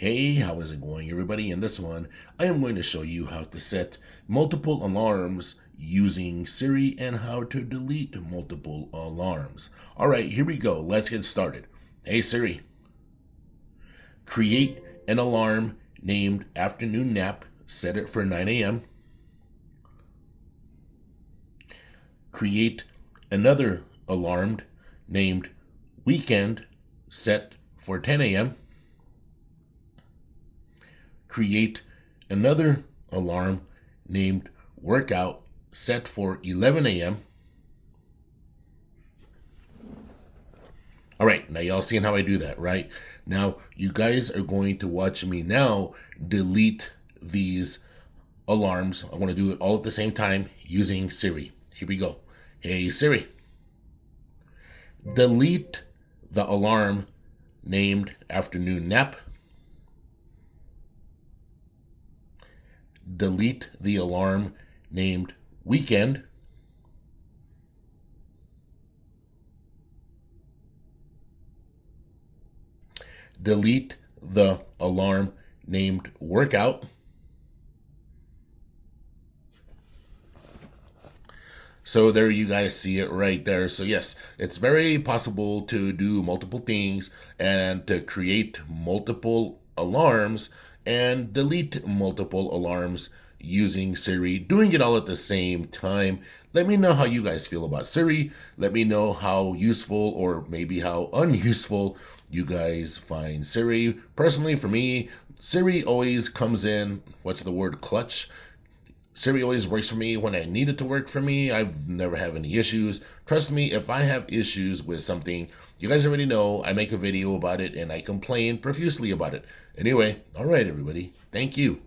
Hey, how is it going, everybody? In this one, I am going to show you how to set multiple alarms using Siri and how to delete multiple alarms. All right, here we go. Let's get started. Hey, Siri, create an alarm named afternoon nap. Set it for 9 a.m. Create another alarm named weekend. Set for 10 a.m. Create another alarm named workout set for 11 a.m. All right, now y'all seeing how I do that, right? Now you guys are going to watch me now delete these alarms. I want to do it all at the same time using Siri. Here we go. Hey Siri, delete the alarm named afternoon nap. Delete the alarm named weekend. Delete the alarm named workout. So there you guys see it right there. So yes, it's very possible to do multiple things and to create multiple alarms and delete multiple alarms using Siri, doing it all at the same time. Let me know how you guys feel about Siri. Let me know how useful or maybe how unuseful you guys find Siri. Personally, for me, Siri always comes in, what's the word, clutch? Siri always works for me when I need it to work for me. I've never had any issues. Trust me, if I have issues with something, you guys already know I make a video about it and I complain profusely about it. Anyway, all right, everybody. Thank you.